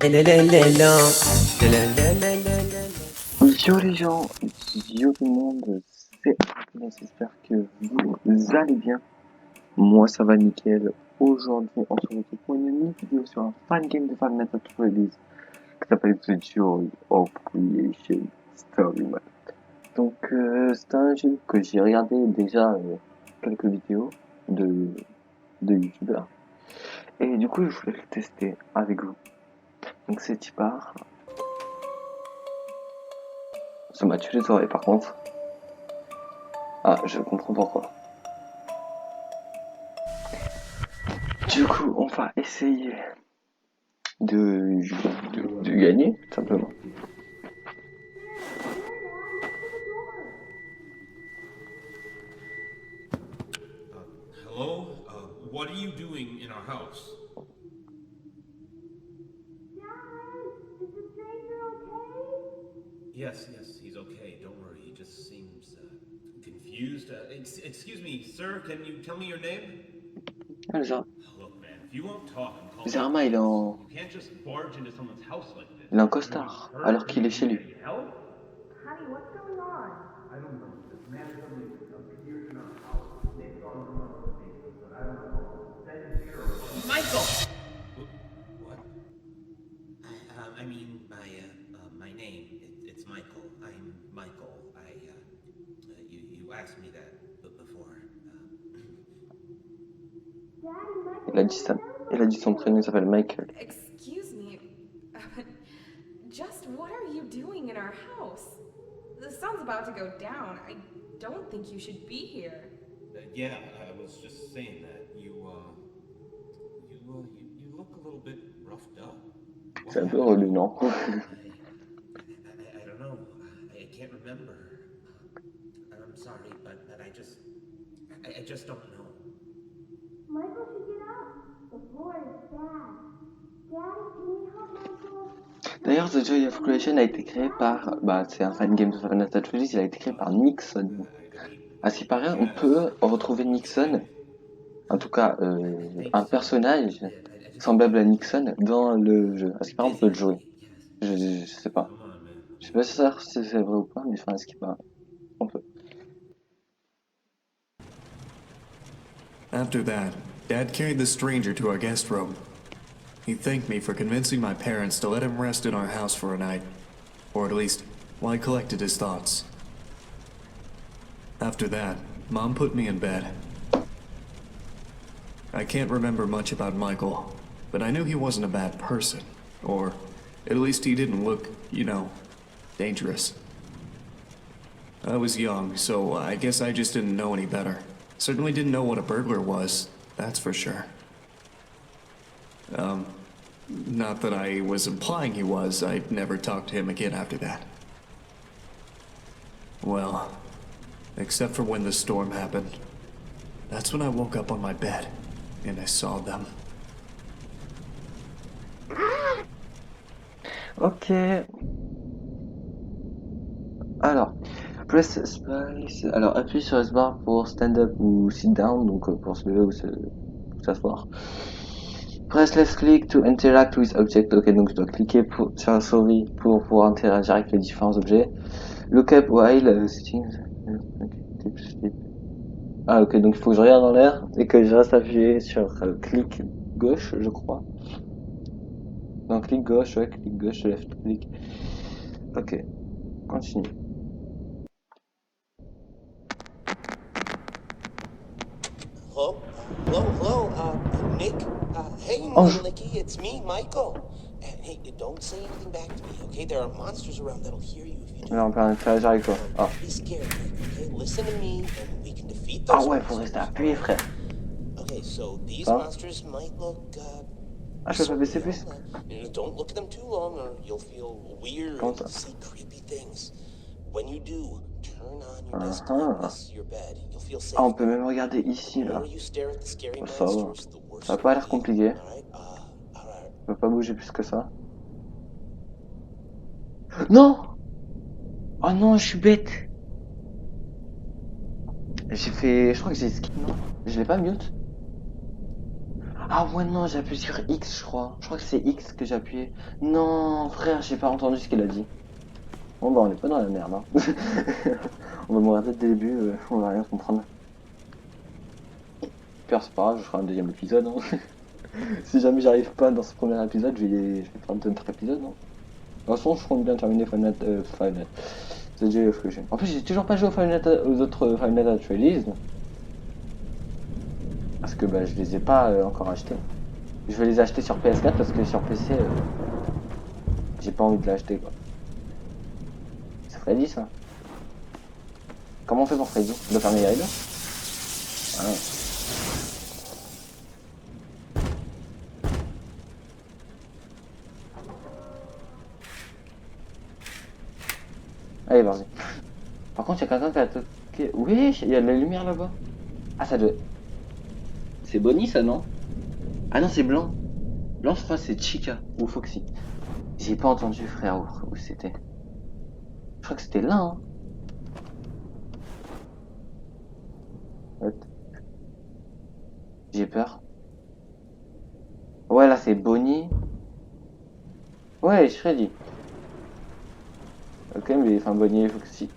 Yo les gens, yo tout le monde, c'est Artemis, j'espère que vous allez bien. Moi ça va nickel. Aujourd'hui on se retrouve pour une mini vidéo sur un fan game de Five Nights at Freddy's qui s'appelle The Joy of Creation Story Mode. Donc c'est un jeu que j'ai regardé déjà quelques vidéos de, de youtubeurs. Et du coup je voulais le tester avec vous. Donc c'est Tipar. Ça m'a tué les oreilles par contre. Ah, je comprends pourquoi. Du coup, on va essayer de gagner, tout simplement. Hello? What are you doing in our house? Dad, is the stranger okay? Yes, he's okay. Don't worry. He just seems confused. Excuse me, sir. Can you tell me your name? Ah, genre, Look, man. If you won't talk and call bizarrement, il est en, you can't just barge into someone's house like this. il est en costard, alors qu'il est chez lui. Help? Honey, what's going on? I don't know. This man suddenly appeared in our house. They thought he was on the neighbors, but I don't know. Then here. Michael. What? I mean, my name. It's Michael. I'm Michael. You asked me that before. Daddy, Il a dit son prénom, il s'appelle Michael. Excuse me, but just what are you doing in our house? The sun's about to go down. I don't think you should be here. Yeah, I was just saying that. You look a little bit roughed up. What C'est un peu happened? relou, non? I don't know. I can't remember. I'm sorry, but I just don't know. Michael should get up. The floor is bad. Daddy, can you help Michael? D'ailleurs, The Joy of Creation a été créé par, c'est un fan game de Five Nights at Freddy's, il a été créé par Nixon. À ce qui paraît, on peut retrouver Nixon, en tout cas, un personnage semblable à Nixon dans le jeu. À ce qui paraît, on peut le jouer. Je sais pas. Come on, man. Je sais pas si c'est vrai ou pas, mais enfin, à ce qui paraît, on peut. After that, Dad carried the stranger to our guest room. He thanked me for convincing my parents to let him rest in our house for a night, or at least while he collected his thoughts. After that, Mom put me in bed. I can't remember much about Michael, but I knew he wasn't a bad person, or at least he didn't look, dangerous. I was young, so I guess I just didn't know any better. Certainly didn't know what a burglar was, that's for sure. Not that I was implying he was. I'd never talked to him again after that. Well, except for when the storm happened. That's when I woke up on my bed, and I saw them. Ok. Alors, press space. Alors, appuie sur S-bar pour stand up ou sit down, donc pour se lever ou s'asseoir. Press left click to interact with object. Ok, donc je dois cliquer sur la souris pour pouvoir interagir avec les différents objets. Look up while sitting. Ah, ok, donc il faut que je regarde dans l'air et que je reste appuyé sur clic gauche, je crois. Non, clic gauche, left click. Ok, continue. Hello, Nick. Hey, Oh, Nicky, it's me, Michael. Hey, don't say anything back to me, okay? There are monsters around that'll hear you if you do. Là, on peut interagir avec toi. Ah. Don't be scared, Nick, okay? Listen to me, and we can defeat Ah those ouais, faut monsters. rester appuyé, frère. Okay, so these Hein? monsters might look, Ah, je peux pas baisser plus. don't look at them too long, or you'll feel weird Comment ça? and see creepy things. When you do, turn on your Ah, desktop. ah. This is your bed. You'll feel safe. Ah, on peut même regarder ici, The là. more you stare at the scary Oh, ça va. monsters, the worse Ça a pas l'air it'll feel. compliqué. Alright, alright. Je peux pas bouger plus que ça. Non! Oh non, je suis bête! Je crois que j'ai skip, non? Je l'ai pas mute? Ah ouais, non, j'ai appuyé sur X, je crois. Je crois que c'est X que j'ai appuyé. Non, frère, j'ai pas entendu ce qu'il a dit. Bon, bah, on est pas dans la merde, hein. On va mourir dès le début, on va rien comprendre. Pire, c'est pas grave, je ferai un deuxième épisode, hein. Si jamais j'arrive pas dans ce premier épisode, je vais faire un autre épisode, hein. De toute façon, je compte bien terminer Five Nights The Day of Creation. En plus, j'ai toujours pas joué aux autres Five Nights at Freddy's. Parce que bah, je les ai pas encore achetés. Je vais les acheter sur PS4 parce que sur PC, j'ai pas envie de l'acheter, quoi. C'est Freddy, ça. Comment on fait pour Freddy? On doit fermer les rideaux? Ah non. Allez, vas-y. Par contre, il y a quelqu'un qui a toqué. Oui, il y a de la lumière là-bas. Ah, ça doit. C'est Bonnie, ça, non? Ah non, c'est Blanc. Blanc, je crois, c'est Chica ou Foxy. J'ai pas entendu, frère, où c'était. Je crois que c'était là, hein. What? J'ai peur. Ouais, là, c'est Bonnie. Ouais, je serais dit. Ok, mais enfin, Bonnie et Foxy.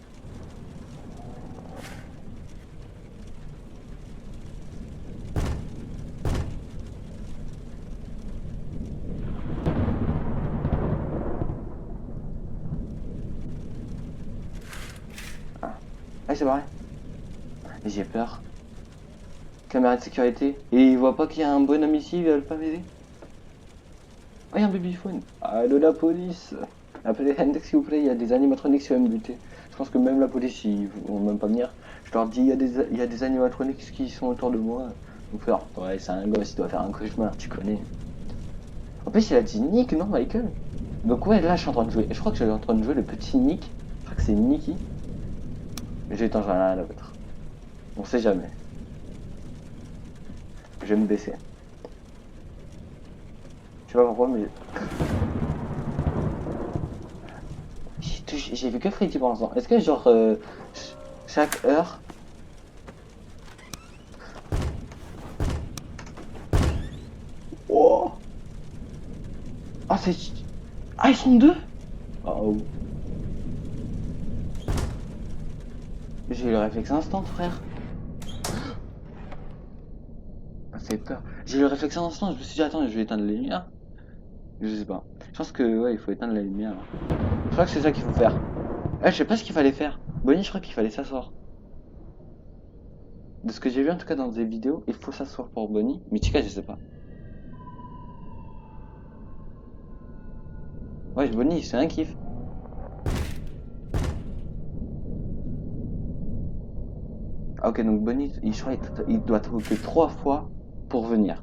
Ah, c'est pareil. J'ai peur. Caméra de sécurité. Et il voit pas qu'il y a un bonhomme ici, il veut pas m'aider. Oh, il y a un babyphone. Allô, la police. Appelez Hendex s'il vous plaît, il y a des animatroniques sur MBT. Je pense que même la police, ils vont même pas venir. Je leur dis, il y a des animatroniques qui sont autour de moi. Donc faire, ouais, c'est un gosse, il doit faire un cauchemar, tu connais. En plus, il a dit Nick, non, Michael. Donc ouais, là, je suis en train de jouer. Je crois que je suis en train de jouer le petit Nick. Je crois que c'est Nicky. Mais j'ai éteint rien à l'autre. On sait jamais. Je vais me baisser. Je sais pas pourquoi, mais... J'ai vu que Freddy pour l'instant. Est-ce que genre... chaque heure... Oh. Ah, c'est... Ah, ils sont deux. Oh. J'ai eu le réflexe instant, frère. Ça fait peur. J'ai eu le réflexe instant, je me suis dit, attends, je vais éteindre les lumières. Je sais pas. Je pense que, ouais, il faut éteindre la lumière. Je crois que c'est ça qu'il faut faire. Ouais, je sais pas ce qu'il fallait faire. Bonnie, je crois qu'il fallait s'asseoir. De ce que j'ai vu, en tout cas, dans des vidéos, il faut s'asseoir pour Bonnie. Mais Chica, je sais pas. Ouais, Bonnie, c'est un kiff. Ah, ok, donc Bonnie, je crois il doit toquer 3 fois pour venir.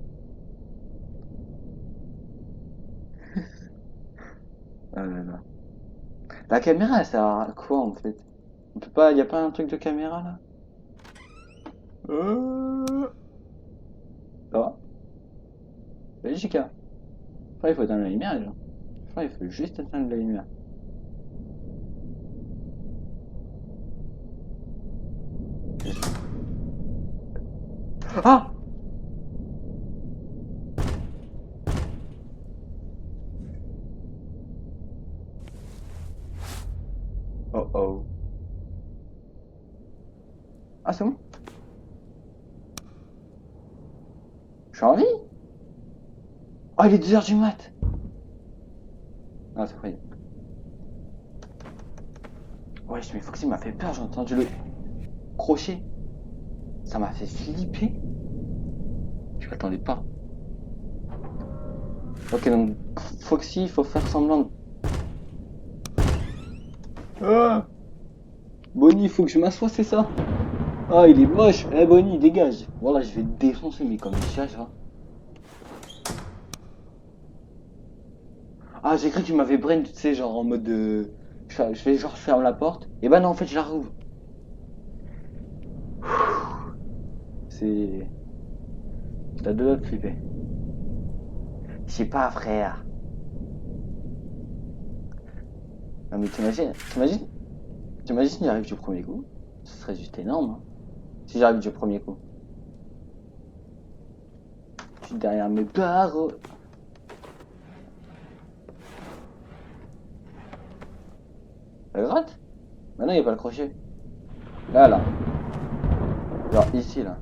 Ah là là. La caméra, elle sert à quoi en fait? On peut pas, y a pas un truc de caméra là? Ça va? Salut Chica. Je crois qu'il faut éteindre la lumière déjà. Je crois qu'il faut juste éteindre la lumière. Ah! Oh oh. Ah, c'est bon? Je suis en vie? Oh, il est 2h du mat! Ah, c'est vrai. Ouais, mais Foxy m'a fait peur, j'ai entendu le crochet. Ça m'a fait flipper. Je m'attendais pas. Ok, donc Foxy, il faut faire semblant de... Ah! Bonnie, il faut que je m'assoie, c'est ça? Ah, il est moche. Eh, Bonnie, dégage. Voilà, je vais te défoncer, mais comme ça, ça. Ah, j'ai cru que tu m'avais brain, tu sais, genre en mode de... Je fais genre, je ferme la porte. Et bah non, en fait, je la rouvre. C'est... T'as deux doigts de flipper. Je sais pas, frère. Non, mais t'imagines si j'arrive du premier coup? Ce serait juste énorme, hein. Si j'arrive du premier coup. suis derrière mes barreaux. La grotte? Bah non, il n'y a pas le crochet. Là, là. Genre ici, là.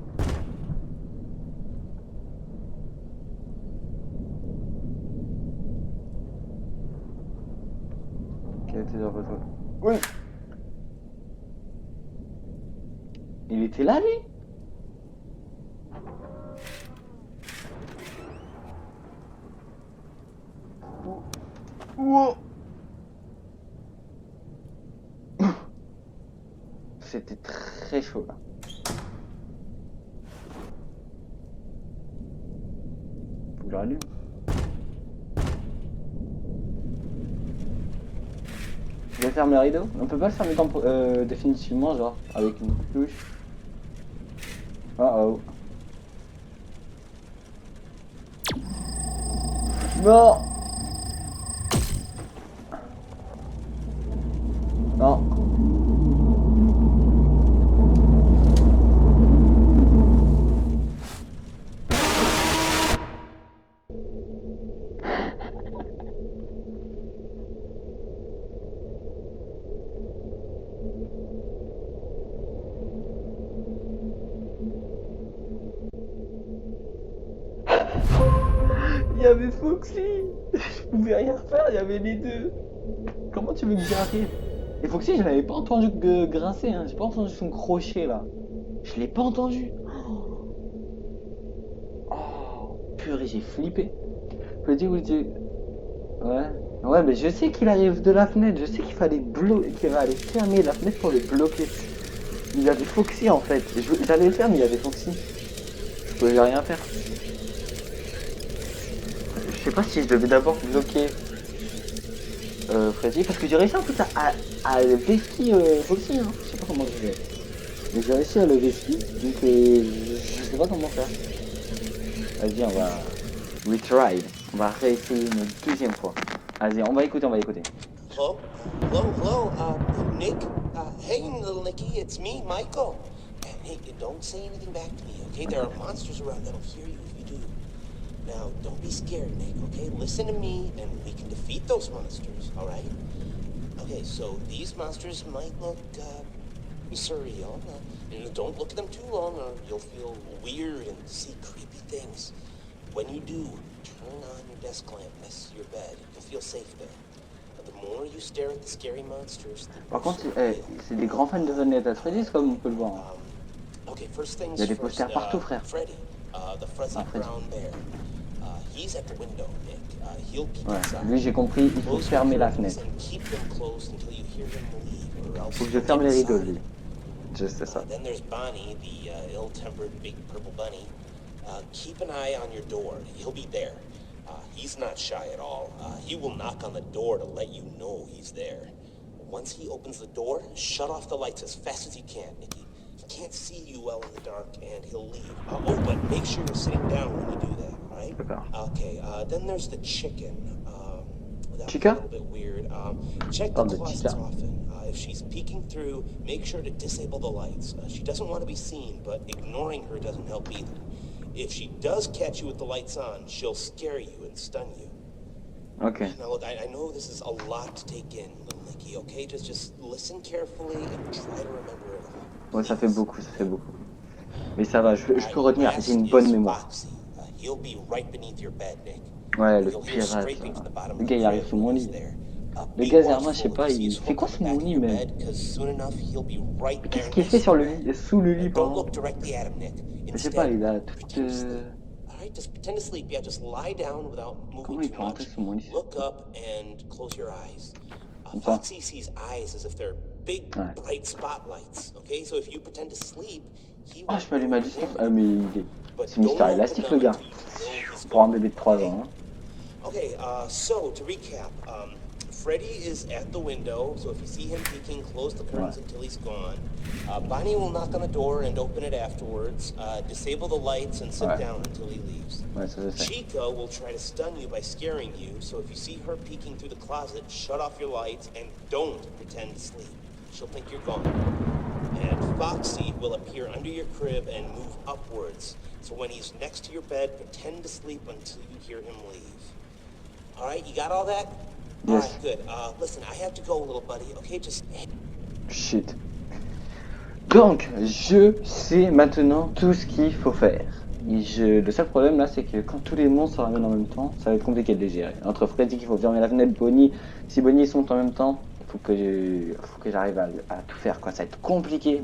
Quel était leur votre... Oui! Il était là, lui? Wow. C'était très chaud, là. Faut que je rallume. Je vais fermer le rideau. On peut pas le fermer définitivement, genre, avec une touche. Oh oh. Non. Non. Il y avait Foxy. Je pouvais rien faire, il y avait les deux. Comment tu veux que j'y arrive? Et Foxy, je l'avais pas entendu grincer, hein. J'ai pas entendu son crochet là. Je l'ai pas entendu. Oh, purée, j'ai flippé. Faut dire où tu... Ouais. Ouais, mais je sais qu'il arrive de la fenêtre. Je sais qu'il fallait qu'il allait fermer la fenêtre pour le bloquer. Il y avait Foxy en fait. J'allais le faire, mais il y avait Foxy. Je pouvais rien faire. Je sais pas si je devais d'abord bloquer Freddy, parce que j'ai réussi en fait à le vesquiller Foxy, hein. Je sais pas comment je vais. Mais j'ai réussi à le vesquiller, donc je sais pas comment faire. Vas-y, on va retry. On va réessayer une deuxième fois. Vas-y, on va écouter. Hello? Hello? Nick? Hey, little Nicky, it's me, Michael. And hey, don't say anything back to me, okay? There are monsters around that'll hear you if you do. Now, don't be scared, Nick, okay? Listen to me, and we can defeat those monsters, all right? Okay, so these monsters might look surreal. And don't look at them too long, or you'll feel weird and see creepy things. When you do, turn on your desk lamp next to your bed. You'll feel safe there. The more you stare at the scary monsters, Par contre, c'est des grands fans de Five Nights at Freddy's, comme on peut le voir. Okay, first things Il y a des first, posters partout, frère. Freddy, the fuzzy brown bear. He's at the window, Nick. He'll peek Ouais, inside. lui j'ai compris, il faut Close fermer your la curtains fenêtre. and keep them closed until you hear him leave, or else Faut que je he'll ferme get les rideaux, inside. lui. Je sais ça. Then there's Bonnie, the ill-tempered big purple bunny. Keep an eye on your door. He'll be there. He's not shy at all. He will knock on the door to let you know he's there. Once he opens the door, shut off the lights as fast as you can, Nicky. He can't see you well in the dark, and he'll leave. Oh, but make sure you're sitting down when you do that, right? Okay, then there's the chicken. That was Chica? a little bit weird. Check the closets often. If she's peeking through, make sure to disable the lights. She doesn't want to be seen, but ignoring her doesn't help either. If she does catch you with the lights on, she'll scare you and stun you. Ok. Now look, I know this is a lot to take in, little Nicky, okay? Just listen carefully and try to remember it all. Ouais, ça fait beaucoup. Mais ça va, je peux retenir, Last j'ai une is bonne mémoire. Foxy. He'll be right beneath your bed, Nick. Ouais, le You'll hear pirate, scraping from the bottom le of gars the il arrive crib sous mon when he's lit. there. Le Be gars, Zerma, je watchful sais if pas, you see il his fait quoi hook sous on the mon back of lit your même? bed, 'cause soon enough he'll be right there Qu'est-ce qu'il next fait to sur your le bed. lit, sous le lit, Don't pardon? look directly at him, Nick. Je sais pas, Instead, il a tout... pretend to sleep. All right, just pretend to sleep. Yeah, just lie down without Comment moving il too peut rentrer much. sous mon lit? Look up and close your eyes. Comme ça. Foxy sees eyes as if they're big, Ouais. bright spotlights. Okay, so if you pretend to sleep, he Ah, won't je peux allumer à know you're distance? there. Ah, mais il est... But C'est Mister don't Élastique, open le them gars. until you know he's Pour un gone, bébé de 3 okay? ans, hein. Okay, so to recap, Freddy is at the window, so if you see him peeking, close the curtains until he's gone. Bonnie will knock on the door and open it afterwards. Disable the lights and sit down until he leaves. Ouais, ça je sais. Chica will try to stun you by scaring you, so if you see her peeking through the closet, shut off your lights and don't pretend to sleep. She'll think you're gone. And box seat will appear under your crib and move upwards. So when he's next to your bed, pretend to sleep until you hear him leave. All right, you got all that? All Yes. right, good. Listen, I have to go, little buddy. Okay, just Shit. Donc, je sais maintenant tout ce qu'il faut faire. Le seul problème là, c'est que quand tous les monstres se ramènent en même temps, ça va être compliqué de les gérer. Entre Freddy qu'il faut fermer la fenêtre, Bonnie, si Bonnie sont en même temps, faut que j'arrive à tout faire quoi. Ça va être compliqué.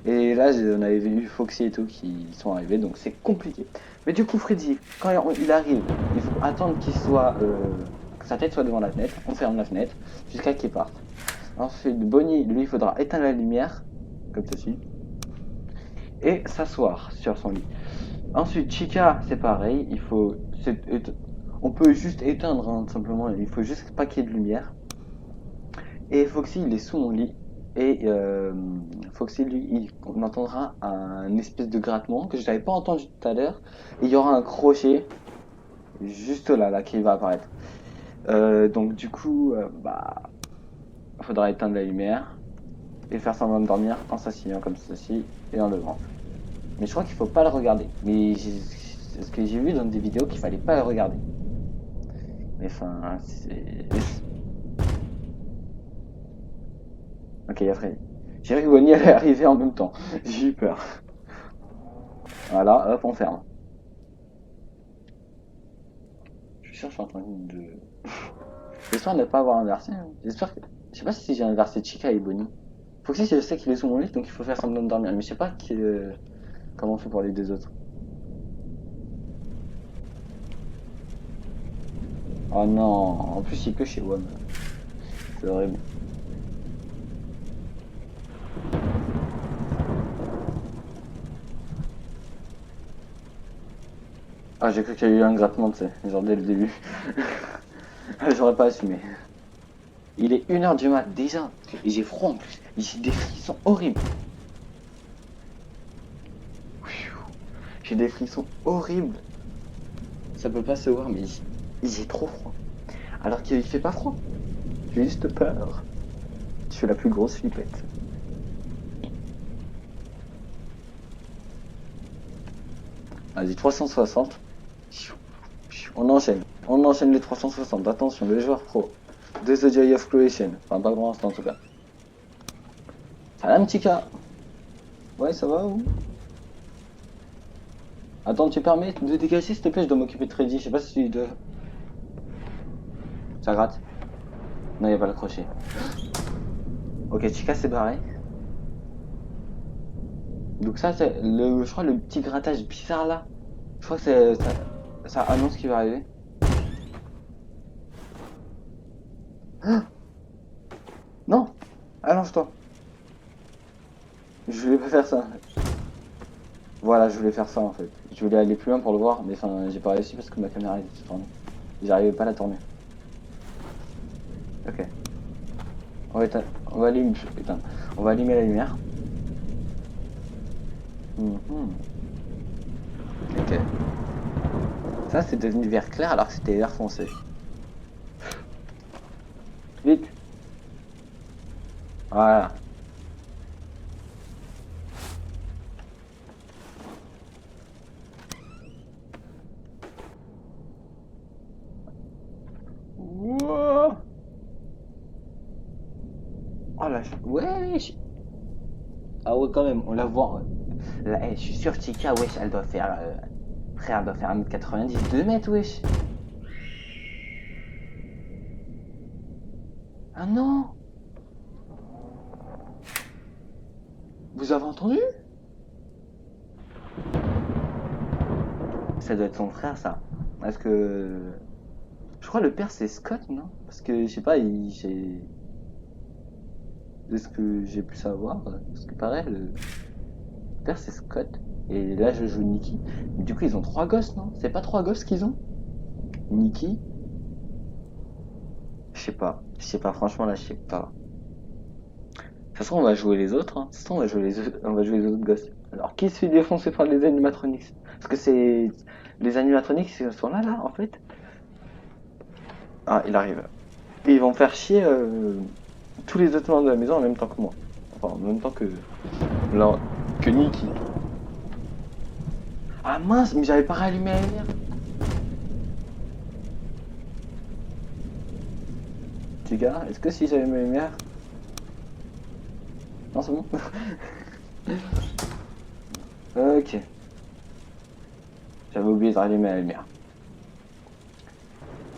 Et là, on avait vu Foxy et tout qui sont arrivés, donc c'est compliqué. Mais du coup, Freddy, quand il arrive, il faut attendre qu'il soit, que sa tête soit devant la fenêtre. On ferme la fenêtre jusqu'à qu'il parte. Ensuite, Bonnie, lui, il faudra éteindre la lumière, comme ceci, et s'asseoir sur son lit. Ensuite, Chica, c'est pareil, on peut juste éteindre, hein, simplement, il faut juste pas qu'il y ait de lumière. Et Foxy, il est sous mon lit, et Foxy, lui, on entendra un espèce de grattement que je n'avais pas entendu tout à l'heure, et il y aura un crochet, juste là, qui va apparaître. Donc du coup, il faudra éteindre la lumière, et faire semblant de dormir en s'asseyant comme ceci, et en levant. Mais je crois qu'il faut pas le regarder. Mais c'est ce que j'ai vu dans des vidéos qu'il fallait pas le regarder. Mais enfin, c'est... Ok, il y a Freddy. J'ai vu que Bonnie allait arriver en même temps. J'ai eu peur. Voilà, hop, on ferme. Je suis sûr que je suis en train de... J'espère ne pas avoir inversé. Hein. J'espère que... Je sais pas si j'ai inversé Chica et Bonnie. Foxy, je sais qu'il est sous mon lit, donc il faut faire semblant de dormir. Mais je sais pas comment on fait pour les deux autres. Oh non, en plus il pleut chez WAM. C'est horrible. Ah, j'ai cru qu'il y a eu un grattement, tu sais, genre dès le début. J'aurais pas assumé. Il est 1h du mat déjà, et j'ai froid en plus. J'ai des frissons horribles. J'ai des frissons horribles. Ça peut pas se voir, mais j'ai trop froid. Alors qu'il fait pas froid. J'ai juste peur. Je suis la plus grosse flippette. Vas-y, 360. On enchaîne les 360. Attention, le joueur pro de The Joy of Creation. Enfin, pas pour l'instant en tout cas. Salam Chica. Ouais, ça va ou? Attends, tu permets de dégager s'il te plaît, je dois m'occuper de Freddy. Je sais pas si tu dois... Ça gratte? Non, il n'y a pas le crochet. Ok, Chica c'est barré. Donc ça, c'est je crois le petit grattage bizarre là. Je crois que ça annonce ce qui va arriver. Ah non, allonge-toi. Je voulais pas faire ça. Voilà, je voulais faire ça en fait. Je voulais aller plus loin pour le voir, mais enfin, j'ai pas réussi parce que ma caméra était tournée. J'arrivais pas à la tourner. Ok. On va allumer la lumière. Ok. Ça, c'est devenu vert clair alors que c'était vert foncé. Vite. Voilà. Wow. Oh là, ouais. Ah ouais, quand même, on la voit. Là, je suis sûr, Chica, wesh, elle doit faire... Frère, elle doit faire 1m90, 2 mètres, wesh. Ah non. Vous avez entendu? Ça doit être son frère, ça. Parce que... Je crois que le père, c'est Scott, non? Parce que, je sais pas, de ce que j'ai pu savoir, parce que pareil, le père, c'est Scott. Et là, je joue Nikki. Mais du coup, ils ont 3 gosses, non? C'est pas 3 gosses qu'ils ont? Nikki? Je sais pas, franchement, là, je sais pas. De toute façon, on va jouer les autres, hein. De toute façon, on va jouer les autres gosses. Alors, qui se fait défoncer par les animatronics? Parce que c'est... Les animatronics sont là, en fait. Ah, il arrive. Et ils vont faire chier tous les autres membres de la maison en même temps que moi. Enfin, en même temps que... Là, que Nikki. Ah mince, mais j'avais pas rallumé la lumière. Les gars, est-ce que si j'avais ma lumière... Non, c'est bon. Ok. J'avais oublié de rallumer la lumière.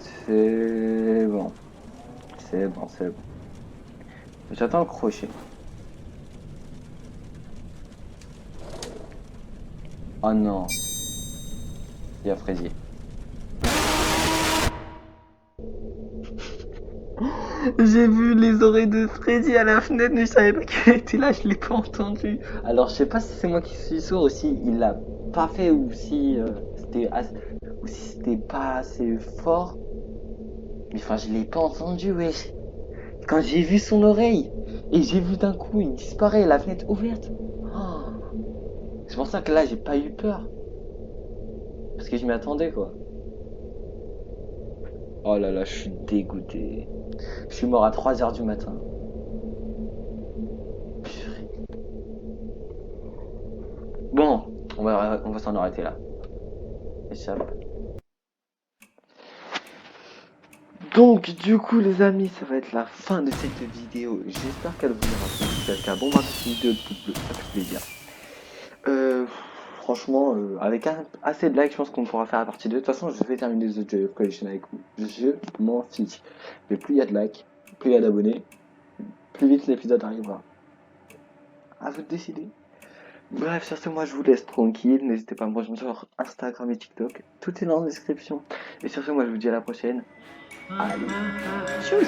C'est bon. C'est bon, c'est bon. J'attends le crochet. Oh non. Il y a Freddy. J'ai vu les oreilles de Freddy à la fenêtre, mais je savais pas qu'il était là, je l'ai pas entendu. Alors je sais pas si c'est moi qui suis sourd ou si il l'a pas fait ou si c'était pas assez fort. Mais enfin je l'ai pas entendu, wesh. Quand j'ai vu son oreille et j'ai vu d'un coup il disparaît, la fenêtre ouverte. Oh. C'est pour ça que là j'ai pas eu peur. Parce que je m'y attendais quoi. Oh là là, je suis dégoûté. Je suis mort à 3h du matin. Purée. Bon, on va s'en arrêter là. Échappe. Donc du coup les amis, ça va être la fin de cette vidéo. J'espère qu'elle vous aura plu. Si c'est le cas, bon bah cette vidéo de pouce bleu, ça fait plaisir. Franchement, avec assez de likes, je pense qu'on pourra faire la partie 2. De toute façon, je vais terminer The Joy of Collection avec vous. Je m'en fiche. Mais plus il y a de likes, plus il y a d'abonnés, plus vite l'épisode arrivera. À vous de décider. Bref, sur ce, moi je vous laisse tranquille. N'hésitez pas à me rejoindre sur Instagram et TikTok. Tout est dans la description. Et sur ce, moi je vous dis à la prochaine. Allez, tchuss!